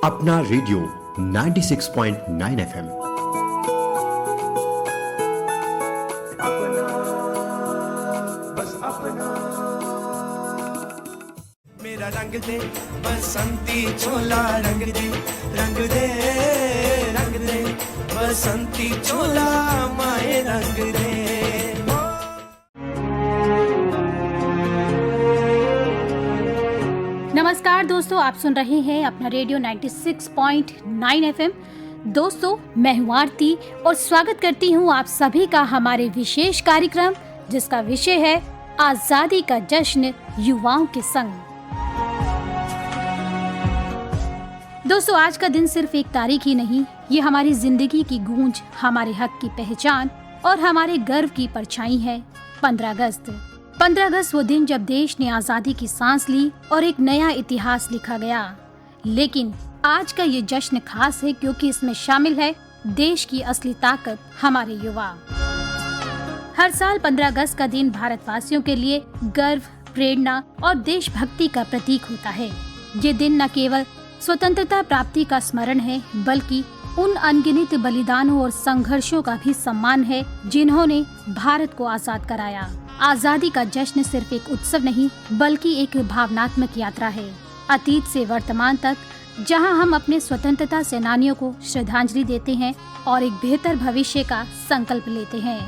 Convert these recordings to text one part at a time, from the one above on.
अपना radio 96.9 FM. मेरा रंग दे बसंती चोला, रंग दे रंग दे रंग दे बसंती चोला, माए रंग दे। नमस्कार दोस्तों, आप सुन रहे हैं अपना रेडियो 96.9 एफएम। दोस्तों, मैं हूँ आरती और स्वागत करती हूँ आप सभी का हमारे विशेष कार्यक्रम, जिसका विषय है आजादी का जश्न युवाओं के संग। दोस्तों, आज का दिन सिर्फ एक तारीख ही नहीं, ये हमारी जिंदगी की गूंज, हमारे हक की पहचान और हमारे गर्व की परछाई है। 15 अगस्त वो दिन जब देश ने आजादी की सांस ली और एक नया इतिहास लिखा गया। लेकिन आज का ये जश्न खास है क्योंकि इसमें शामिल है देश की असली ताकत, हमारे युवा। हर साल 15 अगस्त का दिन भारतवासियों के लिए गर्व, प्रेरणा और देशभक्ति का प्रतीक होता है। ये दिन न केवल स्वतंत्रता प्राप्ति का स्मरण है, बल्कि उन अनगिनत बलिदानों और संघर्षों का भी सम्मान है जिन्होंने भारत को आजाद कराया। आजादी का जश्न सिर्फ एक उत्सव नहीं, बल्कि एक भावनात्मक यात्रा है, अतीत से वर्तमान तक, जहां हम अपने स्वतंत्रता सेनानियों को श्रद्धांजलि देते हैं और एक बेहतर भविष्य का संकल्प लेते हैं।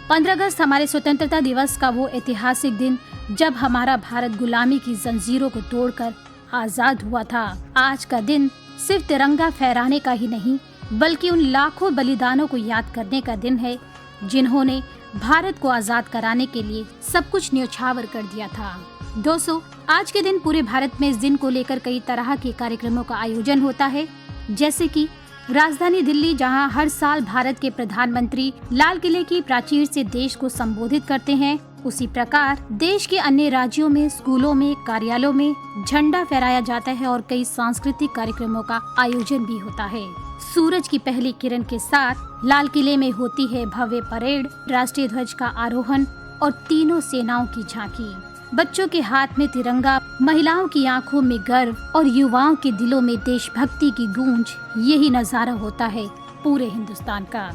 15 अगस्त हमारे स्वतंत्रता दिवस का वो ऐतिहासिक दिन जब हमारा भारत गुलामी की जंजीरों को तोड़कर आजाद हुआ था। आज का दिन सिर्फ तिरंगा फहराने का ही नहीं, बल्कि उन लाखों बलिदानों को याद करने का दिन है जिन्होंने भारत को आजाद कराने के लिए सब कुछ न्योछावर कर दिया था। दोस्तों, आज के दिन पूरे भारत में इस दिन को लेकर कई तरह के कार्यक्रमों का आयोजन होता है, जैसे कि राजधानी दिल्ली, जहां हर साल भारत के प्रधानमंत्री लाल किले की प्राचीर से देश को संबोधित करते हैं। उसी प्रकार देश के अन्य राज्यों में स्कूलों में, कार्यालयों में झंडा फहराया जाता है और कई सांस्कृतिक कार्यक्रमों का आयोजन भी होता है। सूरज की पहली किरण के साथ लाल किले में होती है भव्य परेड, राष्ट्रीय ध्वज का आरोहण और तीनों सेनाओं की झांकी। बच्चों के हाथ में तिरंगा, महिलाओं की आंखों में गर्व और युवाओं के दिलों में देशभक्ति की गूंज, यही नजारा होता है पूरे हिंदुस्तान का।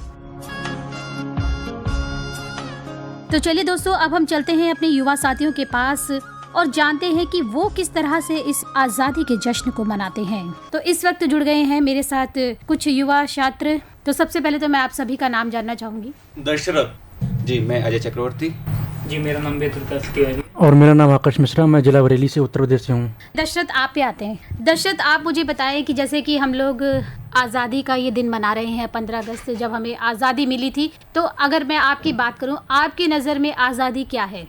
तो चलिए दोस्तों, अब हम चलते हैं अपने युवा साथियों के पास और जानते हैं कि वो किस तरह से इस आजादी के जश्न को मनाते हैं। तो इस वक्त जुड़ गए हैं मेरे साथ कुछ युवा छात्र। तो सबसे पहले तो मैं आप सभी का नाम जानना चाहूंगी। दशरथ जी, मैं अजय चक्रवर्ती जी, मेरा नाम बेतुलका तिवारी और मेरा नाम आकाश मिश्रा, मैं जिला बरेली से उत्तर प्रदेश से हूँ। दशरथ, आप पे आते हैं। दशरथ, आप मुझे बताएं कि जैसे कि हम लोग आज़ादी का ये दिन मना रहे हैं 15 अगस्त से, जब हमें आज़ादी मिली थी, तो अगर मैं आपकी बात करूं, आपकी नज़र में आज़ादी क्या है?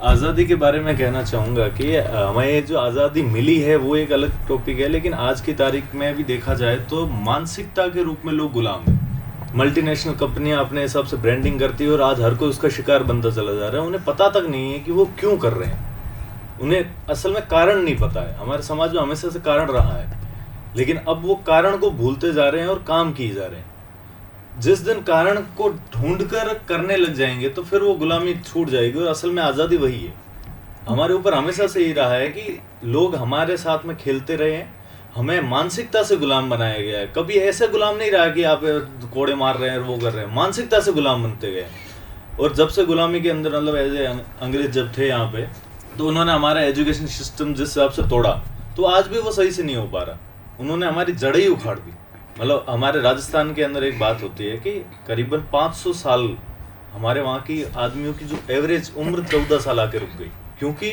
आज़ादी के बारे में कहना चाहूँगा कि हमें जो आज़ादी मिली है वो एक अलग टॉपिक है, लेकिन आज की तारीख में भी देखा जाए तो मानसिकता के रूप में लोग गुलाम हैं। मल्टीनेशनल कंपनियां अपने हिसाब से ब्रांडिंग करती है और आज हर कोई उसका शिकार बनता चला जा रहा है। उन्हें पता तक नहीं है कि वो क्यों कर रहे हैं, उन्हें असल में कारण नहीं पता है। हमारे समाज में हमेशा से कारण रहा है, लेकिन अब वो कारण को भूलते जा रहे हैं और काम किए जा रहे हैं। जिस दिन कारण को ढूंढकर करने लग जाएंगे तो फिर वो गुलामी छूट जाएगी और असल में आज़ादी वही है। हमारे ऊपर हमेशा से ही रहा है कि लोग हमारे साथ में खेलते रहे हैं, हमें मानसिकता से गुलाम बनाया गया है। कभी ऐसे गुलाम नहीं रहा कि आप कोड़े मार रहे हैं और वो कर रहे हैं, मानसिकता से गुलाम बनते गए। और जब से गुलामी के अंदर मतलब ऐसे अंग्रेज जब थे यहाँ पे, तो उन्होंने हमारा एजुकेशन सिस्टम जिस हिसाब से तोड़ा, तो आज भी वो सही से नहीं हो पा रहा। उन्होंने हमारी जड़ें ही उखाड़ दी। मतलब हमारे राजस्थान के अंदर एक बात होती है कि करीबन 500 साल हमारे वहाँ की आदमियों की जो एवरेज उम्र 14 साल आके रुक गई, क्योंकि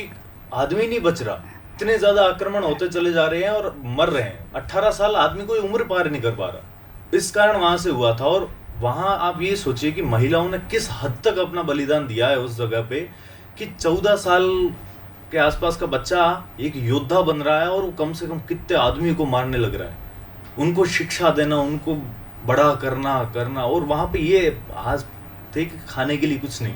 आदमी नहीं बच रहा। इतने ज्यादा आक्रमण होते चले जा रहे हैं और मर रहे हैं। 18 साल आदमी कोई उम्र पार नहीं कर पा रहा। इस कारण वहां से हुआ था। और वहां आप ये सोचिए कि महिलाओं ने किस हद तक अपना बलिदान दिया है उस जगह पे, कि 14 साल के आसपास का बच्चा एक योद्धा बन रहा है और वो कम से कम कितने आदमी को मारने लग रहा है। उनको शिक्षा देना, उनको बड़ा करना और वहां पे ये आज थे कि खाने के लिए कुछ नहीं,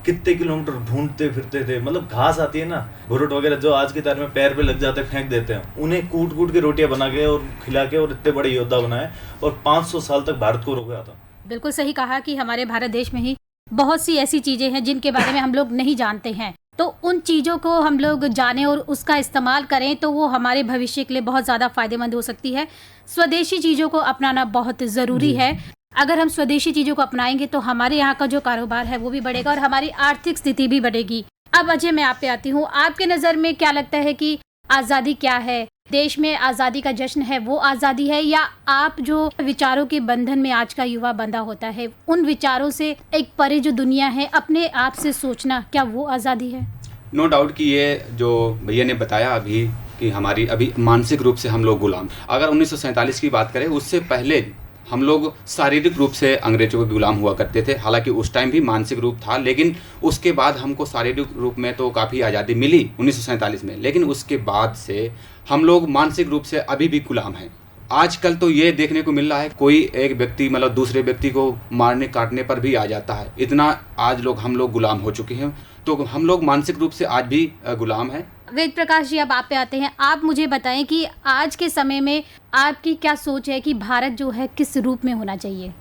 कितने किलोमीटर ढूंढते फिरते थे। मतलब घास आती है ना, भुरट वगैरह, जो आज की तारीख में पैर पे लग जाते हैं, फेंक देते हैं, उन्हें कूट कूट के रोटियां बना के और खिला के और इतने बड़े योद्धा बनाए और 500 साल तक भारत को रोका था। बिल्कुल सही कहा कि हमारे भारत देश में ही बहुत सी ऐसी चीजें हैं जिनके बारे में हम लोग नहीं जानते हैं, तो उन चीज़ों को हम लोग जानें और उसका इस्तेमाल करें तो वो हमारे भविष्य के लिए बहुत ज़्यादा फ़ायदेमंद हो सकती है। स्वदेशी चीज़ों को अपनाना बहुत ज़रूरी है। अगर हम स्वदेशी चीज़ों को अपनाएंगे तो हमारे यहाँ का जो कारोबार है वो भी बढ़ेगा और हमारी आर्थिक स्थिति भी बढ़ेगी। अब अजय, मैं आप पे आती हूँ। आपके नज़र में क्या लगता है कि आज़ादी क्या है? देश में आज़ादी का जश्न है वो आज़ादी है, या आप जो विचारों के बंधन में आज का युवा बंधा होता है उन विचारों से एक परे जो दुनिया है अपने आप से सोचना, क्या वो आज़ादी है? नो डाउट कि ये जो भैया ने बताया अभी कि हमारी अभी मानसिक रूप से हम लोग गुलाम। अगर 1947 की बात करें उससे पहले हम लोग शारीरिक रूप से अंग्रेजों के गुलाम हुआ करते थे। हालांकि उस टाइम भी मानसिक रूप था, लेकिन उसके बाद हमको शारीरिक रूप में तो काफ़ी आज़ादी मिली 1947 में, लेकिन उसके बाद से हम लोग मानसिक रूप से अभी भी गुलाम हैं। आजकल तो ये देखने को मिल रहा है कोई एक व्यक्ति मतलब दूसरे व्यक्ति को मारने काटने पर भी आ जाता है। इतना आज हम लोग गुलाम हो चुके हैं, तो हम लोग मानसिक रूप से आज भी गुलाम हैं। वेद प्रकाश जी, अब आप पे आते हैं। आप मुझे बताएं कि आज के समय में आपकी क्या सोच है कि भारत जो है किस रूप में होना चाहिए?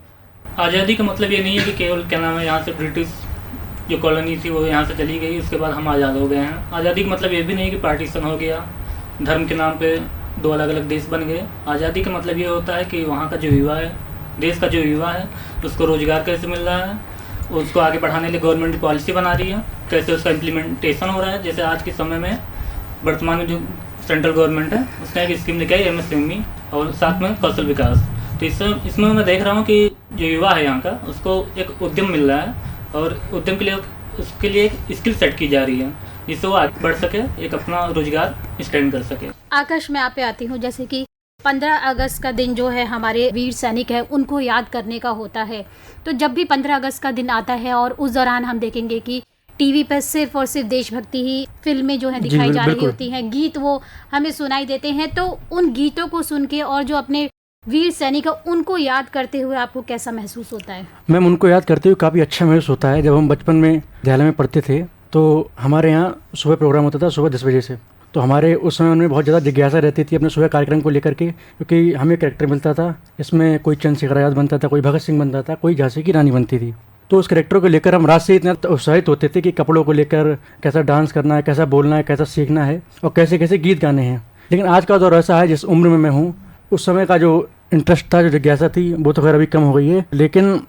आज़ादी का मतलब ये नहीं है कि केवल क्या नाम है यहाँ से ब्रिटिश जो कॉलोनी थी वो यहाँ से चली गई उसके बाद हम आज़ाद हो गए हैं। आज़ादी का मतलब ये भी नहीं कि पार्टीशन हो गया, धर्म के नाम पे दो अलग अलग देश बन गए। आज़ादी का मतलब ये होता है कि वहाँ का जो युवा है, देश का जो युवा है, उसको रोज़गार कैसे मिल रहा है, उसको आगे बढ़ाने के लिए गवर्नमेंट पॉलिसी बना रही है, कैसे उसका इम्प्लीमेंटेशन हो रहा है। जैसे आज के समय में वर्तमान में जो सेंट्रल गवर्नमेंट है उसने एक स्कीम लेके आई MSME और साथ में कौशल विकास। तो इसमें मैं देख रहा हूँ कि जो युवा है यहाँ का उसको एक उद्यम मिल रहा है और उद्यम के लिए उसके लिए एक स्किल सेट की जा रही है जिससे वो आगे बढ़ सके, एक अपना रोजगार स्टैंड कर सके। आकाश, मैं आप पे आती हूँ। जैसे कि 15 अगस्त का दिन जो है हमारे वीर सैनिक है उनको याद करने का होता है, तो जब भी 15 अगस्त का दिन आता है और उस दौरान हम देखेंगे कि टीवी पर सिर्फ और सिर्फ देशभक्ति ही फिल्में जो है दिखाई जा रही होती हैं, गीत वो हमें सुनाई देते हैं। तो उन गीतों को सुन के और जो अपने वीर सैनिक है उनको याद करते हुए आपको कैसा महसूस होता है? मैम, उनको याद करते हुए काफ़ी अच्छा महसूस होता है। जब हम बचपन में विद्यालय में पढ़ते थे तो हमारे यहाँ सुबह प्रोग्राम होता था सुबह 10 बजे से, तो हमारे उस समय उनमें बहुत ज़्यादा जिज्ञासा रहती थी अपने सुबह कार्यक्रम को लेकर के, क्योंकि हमें कैरेक्टर मिलता था। इसमें कोई चंद्रशेखर आज़ाद बनता था, कोई भगत सिंह बनता था, कोई झांसी की रानी बनती थी। तो उस कैरेक्टर को लेकर हम रात से इतना उत्साहित होते थे कि कपड़ों को लेकर कैसा डांस करना है, कैसा बोलना है, कैसा सीखना है और कैसे कैसे गीत गाने हैं। लेकिन आज का दौर ऐसा है, जिस उम्र में मैं हूँ उस समय का जो इंटरेस्ट था, जो जिज्ञासा थी, वो तो खैर अभी कम हो गई है। लेकिन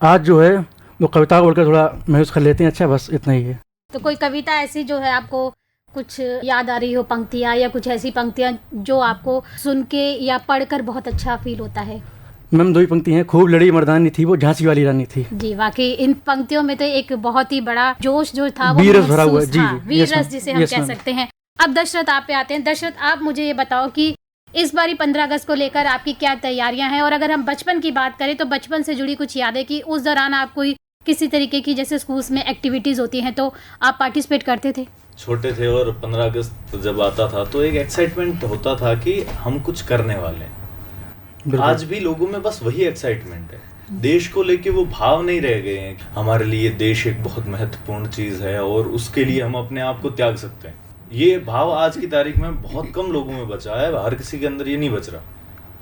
आज जो है वो कविता बोलकर थोड़ा महसूस कर लेते हैं। अच्छा, बस इतना ही है। तो कोई कविता ऐसी जो है आपको कुछ याद आ रही हो, पंक्तियाँ या कुछ ऐसी पंक्तियाँ जो आपको सुन के या पढ़कर बहुत अच्छा फील होता है? मैम, 2 ही पंक्ति हैं। खूब लड़ी मर्दानी थी वो झांसी वाली रानी थी। जी, वाकई इन पंक्तियों में तो एक बहुत ही बड़ा जोश जो था वो वीर रस भरा हुआ है। जी, वीर रस जिसे हम कह सकते हैं। अब दशरथ, आप पे आते हैं। दशरथ, आप मुझे ये बताओ कि इस बारी 15 अगस्त को लेकर आपकी क्या तैयारियां हैं, और अगर हम बचपन की बात करें तो बचपन से जुड़ी कुछ यादें कि उस दौरान आप कोई किसी तरीके की जैसे स्कूल्स में एक्टिविटीज होती हैं तो आप पार्टिसिपेट करते थे? छोटे थे और 15 अगस्त जब आता था तो एक एक्साइटमेंट होता था कि हम कुछ करने वाले हैं। आज भी लोगों में बस वही एक्साइटमेंट है। देश को लेके वो भाव नहीं रह गए हैं। हमारे लिए देश एक बहुत महत्वपूर्ण चीज है और उसके लिए हम अपने आप को त्याग सकते हैं। ये भाव आज की तारीख में बहुत कम लोगों में बचा है, हर किसी के अंदर ये नहीं बच रहा।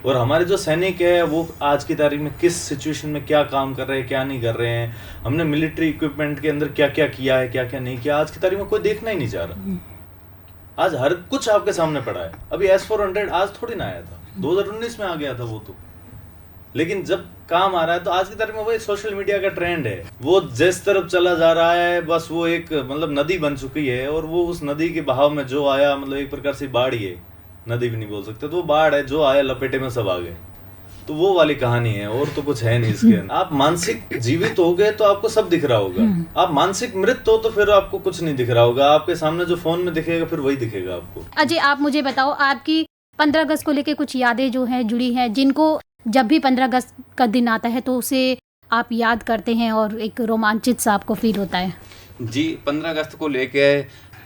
और हमारे जो सैनिक है वो आज की तारीख में किस सिचुएशन में क्या काम कर रहे हैं, क्या नहीं कर रहे हैं, हमने मिलिट्री इक्विपमेंट के अंदर क्या क्या किया है, क्या क्या नहीं किया, आज की तारीख में कोई देखना ही नहीं चाह रहा। आज हर कुछ आपके सामने पड़ा है। अभी S-400 आज थोड़ी ना आया था, 2019 में आ गया था वो तो। लेकिन जब काम आ रहा है तो आज की तारीख में वही सोशल मीडिया का ट्रेंड है, वो जिस तरफ चला जा रहा है बस वो एक मतलब नदी बन चुकी है। और वो उस नदी के बहाव में जो आया, मतलब एक प्रकार से बाढ़ ही है, नदी भी नहीं बोल सकते, तो वो बाढ़ है, जो आया लपेटे में सब आ गए। तो वो वाली कहानी है, और तो कुछ है नहीं इसके अंदर। आप मानसिक जीवित हो गए तो आपको सब दिख रहा होगा, आप मानसिक मृत हो तो फिर आपको कुछ नहीं दिख रहा होगा। आपके सामने जो फोन में दिखेगा फिर वही दिखेगा आपको। अजय, आप मुझे बताओ, आपकी 15 अगस्त को लेके कुछ यादें जो हैं जुड़ी हैं, जिनको जब भी 15 अगस्त का दिन आता है तो उसे आप याद करते हैं और एक रोमांचित सा आपको फील होता है? जी, 15 अगस्त को लेके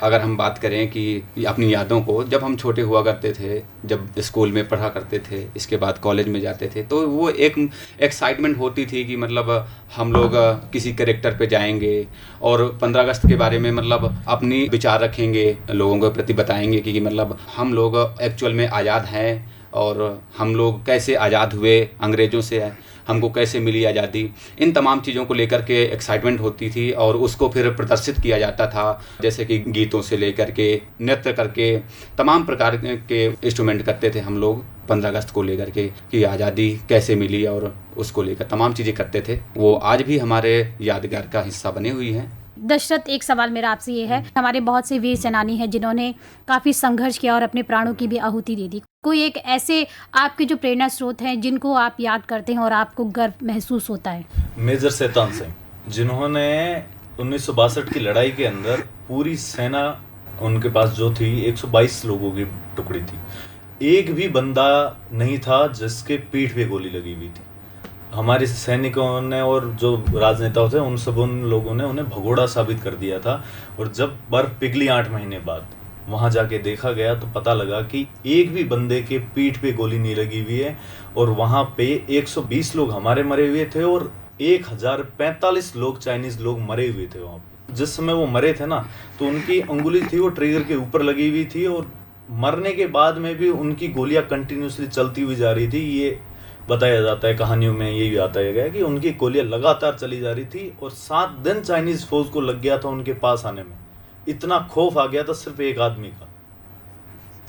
अगर हम बात करें कि अपनी यादों को, जब हम छोटे हुआ करते थे, जब स्कूल में पढ़ा करते थे, इसके बाद कॉलेज में जाते थे, तो वो एक एक्साइटमेंट होती थी कि मतलब हम लोग किसी कैरेक्टर पे जाएंगे और 15 अगस्त के बारे में मतलब अपनी विचार रखेंगे, लोगों के प्रति बताएंगे कि मतलब हम लोग एक्चुअल में आज़ाद हैं और हम लोग कैसे आज़ाद हुए अंग्रेज़ों से। हमको कैसे मिली आज़ादी, इन तमाम चीज़ों को लेकर के एक्साइटमेंट होती थी और उसको फिर प्रदर्शित किया जाता था, जैसे कि गीतों से लेकर के नृत्य करके तमाम प्रकार के इंस्ट्रूमेंट करते थे हम लोग 15 अगस्त को लेकर के कि आज़ादी कैसे मिली और उसको लेकर तमाम चीज़ें करते थे। वो आज भी हमारे यादगार का हिस्सा बनी हुई हैं। दशरथ, एक सवाल मेरा आपसे ये है, हमारे बहुत से वीर सेनानी हैं जिन्होंने काफ़ी संघर्ष किया और अपने प्राणों की भी आहुति दे दी। कोई एक ऐसे आपके जो प्रेरणा स्रोत हैं जिनको आप याद करते हैं और आपको गर्व महसूस होता है? मेजर शैतान सिंह, जिन्होंने 1962 की लड़ाई के अंदर पूरी सेना उनके पास जो थी 122 लोगों की टुकड़ी थी, एक भी बंदा नहीं था जिसके पीठ पे गोली लगी हुई थी। हमारे सैनिकों ने और जो राजनेता थे उन लोगों ने उन्हें भगोड़ा साबित कर दिया था। और जब बर्फ पिघली 8 महीने बाद वहाँ जाके देखा गया तो पता लगा कि एक भी बंदे के पीठ पे गोली नहीं लगी हुई है। और वहाँ पे 120 लोग हमारे मरे हुए थे और 1045 लोग चाइनीज लोग मरे हुए थे वहाँ पे। जिस समय वो मरे थे ना, तो उनकी अंगुली थी वो ट्रिगर के ऊपर लगी हुई थी और मरने के बाद में भी उनकी गोलियां कंटिन्यूसली चलती हुई जा रही थी। ये बताया जाता है, कहानियों में यही बताया गया कि उनकी गोलियां लगातार चली जा रही थी और 7 दिन चाइनीज फौज को लग गया था उनके पास आने में। इतना खौफ आ गया था सिर्फ एक आदमी का।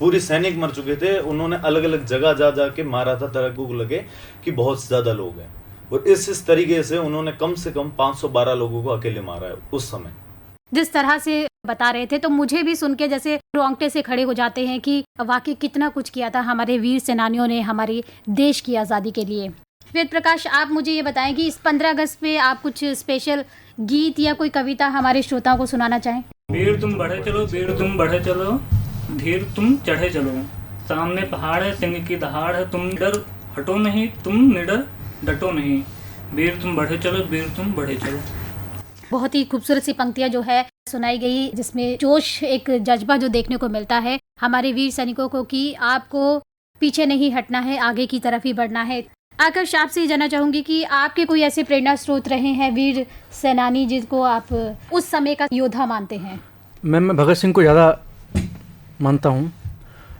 पूरे सैनिक मर चुके थे, उन्होंने अलग अलग जगह जा जाके मारा था, तरह को लगे कि बहुत ज्यादा लोग हैं। और इस तरीके से उन्होंने कम से कम 512 लोगों को अकेले मारा है उस समय। जिस तरह से बता रहे थे तो मुझे भी सुन के जैसे रोंगटे से खड़े हो जाते हैं कि वाकई कितना कुछ किया था हमारे वीर सेनानियों ने हमारे देश की आज़ादी के लिए। वेद प्रकाश, आप मुझे ये बताएं कि इस 15 अगस्त पे आप कुछ स्पेशल गीत या कोई कविता हमारे श्रोताओं को सुनाना चाहें? वीर तुम बढ़े चलो, वीर तुम बढ़े चलो, धीर तुम चढ़े चलो, सामने पहाड़ है सिंह की दहाड़ है, तुम डर हटो नहीं, तुम निडर डटो नहीं, वीर तुम बढ़े चलो, वीर तुम बढ़े चलो। बहुत ही खूबसूरत सी पंक्तियां जो है सुनाई गई, जिसमें जोश, एक जज्बा जो देखने को मिलता है हमारे वीर सैनिकों को कि आपको पीछे नहीं हटना है, आगे की तरफ ही बढ़ना है। आकर्ष, आपसे ये जानना चाहूंगी कि आपके कोई ऐसे प्रेरणा स्रोत रहे हैं वीर सेनानी जिसको आप उस समय का योद्धा मानते हैं? मैं भगत सिंह को ज़्यादा मानता हूँ,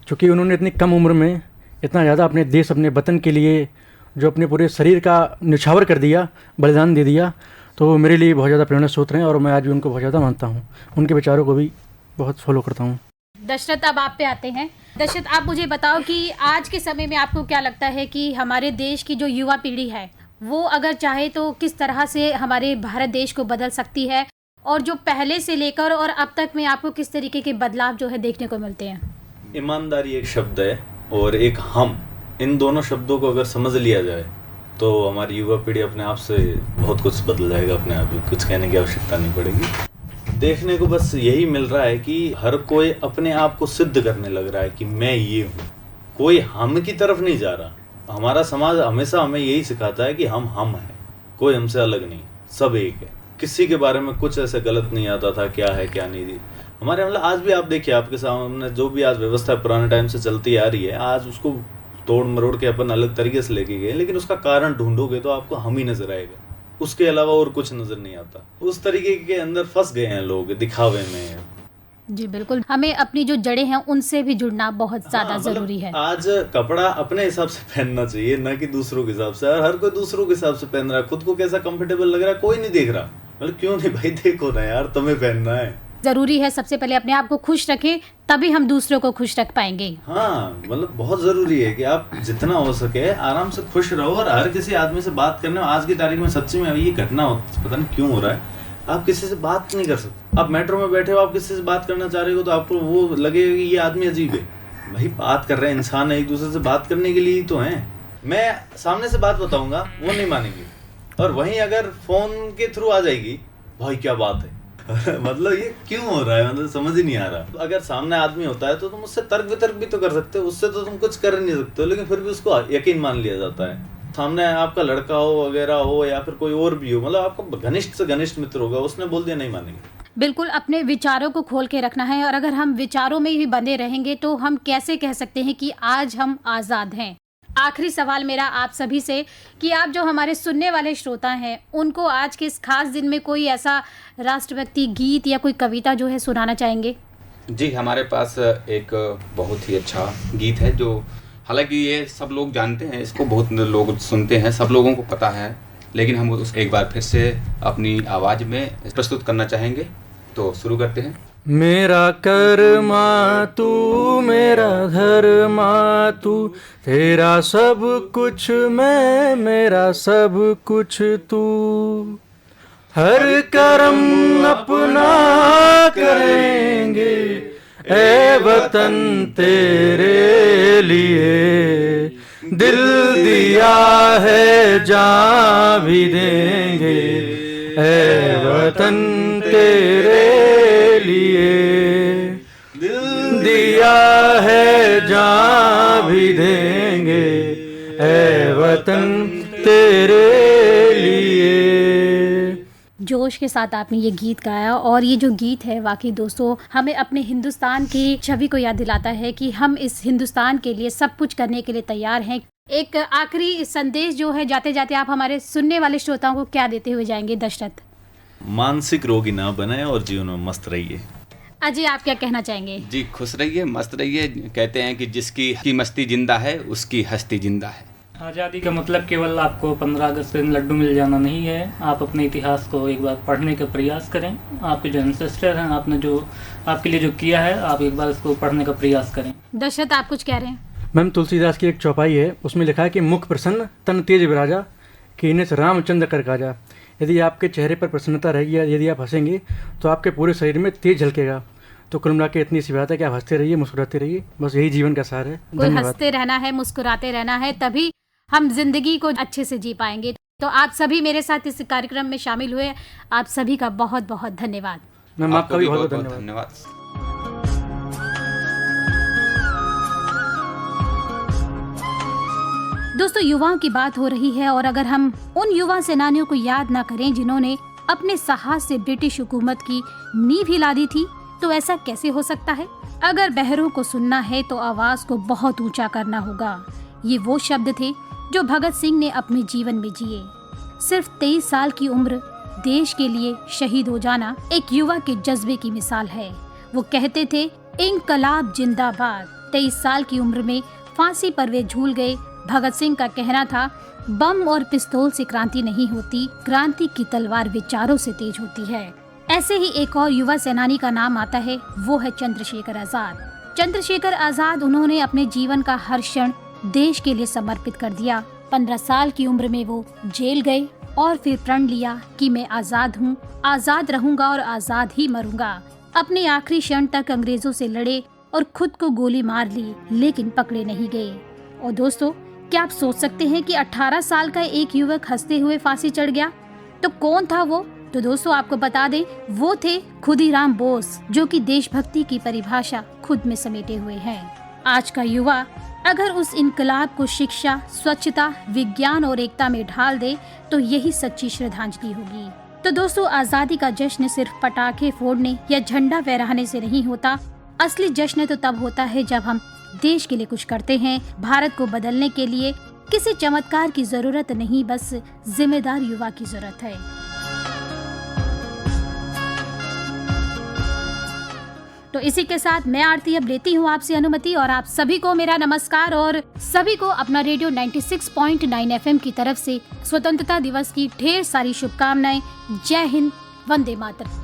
क्योंकि उन्होंने इतनी कम उम्र में इतना ज़्यादा अपने देश, अपने वतन के लिए जो अपने पूरे शरीर का न्यौछावर कर दिया, बलिदान दे दिया, तो वो मेरे लिए बहुत ज़्यादा प्रेरणा स्रोत रहे हैं और मैं आज भी उनको बहुत ज़्यादा मानता हूँ, उनके विचारों को भी बहुत फॉलो करता हूँ। दशरथ, अब आप पे आते हैं। दशरथ, आप मुझे बताओ कि आज के समय में आपको क्या लगता है कि हमारे देश की जो युवा पीढ़ी है वो अगर चाहे तो किस तरह से हमारे भारत देश को बदल सकती है, और जो पहले से लेकर और अब तक में आपको किस तरीके के बदलाव जो है देखने को मिलते हैं? ईमानदारी एक शब्द है और एक हम, इन दोनों शब्दों को अगर समझ लिया जाए तो हमारी युवा पीढ़ी अपने आप से बहुत कुछ बदल जाएगा। अपने आप ही कुछ कहने की आवश्यकता नहीं पड़ेगी। देखने को बस यही मिल रहा है कि हर कोई अपने आप को सिद्ध करने लग रहा है कि मैं ये हूँ, कोई हम की तरफ नहीं जा रहा। हमारा समाज हमेशा हमें यही सिखाता है कि हम हैं, कोई हमसे अलग नहीं, सब एक है। किसी के बारे में कुछ ऐसे गलत नहीं आता था क्या है क्या नहीं थी हमारे। मतलब आज भी आप देखिए, आपके सामने जो भी आज व्यवस्था पुराने टाइम से चलती आ रही है, आज उसको तोड़ मरोड़ के अपन अलग तरीके से लेके गए, लेकिन उसका कारण ढूंढोगे तो आपको हम ही नजर आएगा, उसके अलावा और कुछ नजर नहीं आता। उस तरीके के अंदर फंस गए हैं लोग दिखावे में। जी बिल्कुल, हमें अपनी जो जड़ें हैं उनसे भी जुड़ना बहुत ज्यादा जरूरी है। आज कपड़ा अपने हिसाब से पहनना चाहिए, ना कि दूसरों के हिसाब से। और हर कोई दूसरों के हिसाब से पहन रहा है, खुद को कैसा कंफर्टेबल लग रहा है कोई नहीं देख रहा। मतलब क्यों नहीं भाई, देखो ना यार, तुम्हें पहनना है। जरूरी है सबसे पहले अपने आप को खुश रखें, तभी हम दूसरों को खुश रख पाएंगे। हाँ, मतलब बहुत जरूरी है कि आप जितना हो सके आराम से खुश रहो। और हर किसी आदमी से बात करने में आज की तारीख में सच्ची में ये घटना पता नहीं क्यों हो रहा है, आप किसी से बात नहीं कर सकते। आप मेट्रो में बैठे हो, आप किसी से बात करना चाह रहे हो तो आपको वो लगेगा कि ये आदमी अजीब है। भाई बात कर रहे हैं, इंसान है, एक दूसरे से बात करने के लिए ही तो है। मैं सामने से बात बताऊंगा, वो नहीं मानेंगे, और वहीं अगर फोन के थ्रू आ जाएगी, भाई क्या बात है मतलब ये क्यों हो रहा है, मतलब समझ ही नहीं आ रहा। अगर सामने आदमी होता है तो तुम उससे तर्क वितर्क भी तो कर सकते हो, उससे तो तुम कुछ कर नहीं सकते हो, लेकिन फिर भी उसको यकीन मान लिया जाता है। सामने आपका लड़का हो वगैरह हो या फिर कोई और भी हो, मतलब आपका घनिष्ठ से घनिष्ठ मित्र होगा, उसने बोल दिया नहीं मानेंगे। बिल्कुल, अपने विचारों को खोल के रखना है, और अगर हम विचारों में ही बंधे रहेंगे तो हम कैसे कह सकते हैं कि आज हम आज़ाद हैं। आखिरी सवाल मेरा आप सभी से कि आप जो हमारे सुनने वाले श्रोता हैं उनको आज के इस खास दिन में कोई ऐसा राष्ट्रभक्ति गीत या कोई कविता जो है सुनाना चाहेंगे? जी, हमारे पास एक बहुत ही अच्छा गीत है जो हालांकि ये सब लोग जानते हैं, इसको बहुत लोग सुनते हैं, सब लोगों को पता है, लेकिन हम उसको एक बार फिर से अपनी आवाज़ में प्रस्तुत करना चाहेंगे। तो शुरू करते हैं। मेरा कर्मा तू, मेरा धर्मा तू, तेरा सब कुछ मैं, मेरा सब कुछ तू। हर कर्म अपना करेंगे ए वतन तेरे लिए, दिल दिया है जान भी देंगे ए वतन तेरे लिए, दिल दिया है जान भी देंगे ए वतन तेरे लिए। जोश के साथ आपने ये गीत गाया और ये जो गीत है वाकई दोस्तों हमें अपने हिंदुस्तान की छवि को याद दिलाता है कि हम इस हिंदुस्तान के लिए सब कुछ करने के लिए तैयार हैं। एक आखिरी संदेश जो है जाते जाते आप हमारे सुनने वाले श्रोताओं को क्या देते हुए जाएंगे दशरथ? मानसिक रोगी ना बने और जीवन में मस्त रहिए। अजय आप क्या कहना चाहेंगे? जी खुश रहिए, मस्त रहिए। कहते हैं कि जिसकी मस्ती जिंदा है उसकी हस्ती जिंदा है। आज़ादी का मतलब केवल आपको 15 अगस्त के दिन लड्डू मिल जाना नहीं है। आप अपने इतिहास को एक बार पढ़ने का प्रयास करें। आपके जो एंसेस्टर हैं, आपने जो आपके लिए जो किया है, आप एक बार इसको पढ़ने का प्रयास करें। दशरथ आप कुछ कह रहे हैं? मैम तुलसीदास की एक चौपाई है, उसमें लिखा है कि मुख प्रसन्न तन तेज विराजा, कीने से रामचंद्र कर काजा। यदि आपके चेहरे पर प्रसन्नता रहेगी, यदि आप हंसेंगे तो आपके पूरे शरीर में तेज झलकेगा। तो कुल मिला के इतनी सी बात है कि आप हंसते रहिए, मुस्कुराते रहिए, बस यही जीवन का सार है। धन्यवाद। हंसते रहना है, मुस्कुराते रहना है, तभी हम जिंदगी को अच्छे से जी पाएंगे। तो आप सभी मेरे साथ इस कार्यक्रम में शामिल हुए, आप सभी का बहुत बहुत धन्यवाद। मैम आपका भी बहुत बहुत धन्यवाद। दोस्तों युवाओं की बात हो रही है और अगर हम उन युवा सेनानियों को याद ना करें जिन्होंने अपने साहस से ब्रिटिश हुकूमत की नींव हिला दी थी, तो ऐसा कैसे हो सकता है? अगर बहरों को सुनना है तो आवाज को बहुत ऊंचा करना होगा। ये वो शब्द थे जो भगत सिंह ने अपने जीवन में जिए। सिर्फ 23 साल की उम्र देश के लिए शहीद हो जाना एक युवा के जज्बे की मिसाल है। वो कहते थे इंकलाब जिंदाबाद। 23 साल की उम्र में फांसी पर वे झूल गए। भगत सिंह का कहना था बम और पिस्तौल से क्रांति नहीं होती, क्रांति की तलवार विचारों से तेज होती है। ऐसे ही एक और युवा सेनानी का नाम आता है, वो है चंद्रशेखर आजाद। चंद्रशेखर आजाद, उन्होंने अपने जीवन का हर क्षण देश के लिए समर्पित कर दिया। 15 साल की उम्र में वो जेल गए और फिर प्रण लिया कि मैं आजाद हूँ, आजाद रहूंगा और आजाद ही मरूंगा। अपने आखिरी क्षण तक अंग्रेजों से लड़े और खुद को गोली मार ली, लेकिन पकड़े नहीं गए। और दोस्तों क्या आप सोच सकते हैं कि 18 साल का एक युवक हंसते हुए फांसी चढ़ गया? तो कौन था वो? तो दोस्तों आपको बता दें, वो थे खुदीराम बोस, जो कि देशभक्ति की परिभाषा खुद में समेटे हुए हैं। आज का युवा अगर उस इनकलाब को शिक्षा, स्वच्छता, विज्ञान और एकता में ढाल दे तो यही सच्ची श्रद्धांजलि होगी। तो दोस्तों आजादी का जश्न सिर्फ पटाखे फोड़ने या झंडा फहराने से नहीं होता। असली जश्न तो तब होता है जब हम देश के लिए कुछ करते हैं। भारत को बदलने के लिए किसी चमत्कार की जरूरत नहीं, बस जिम्मेदार युवा की जरूरत है। तो इसी के साथ मैं आरती अब लेती हूँ आपसे अनुमति और आप सभी को मेरा नमस्कार और सभी को अपना रेडियो 96.9 FM की तरफ से स्वतंत्रता दिवस की ढेर सारी शुभकामनाएं। जय हिंद, वंदे मातरम।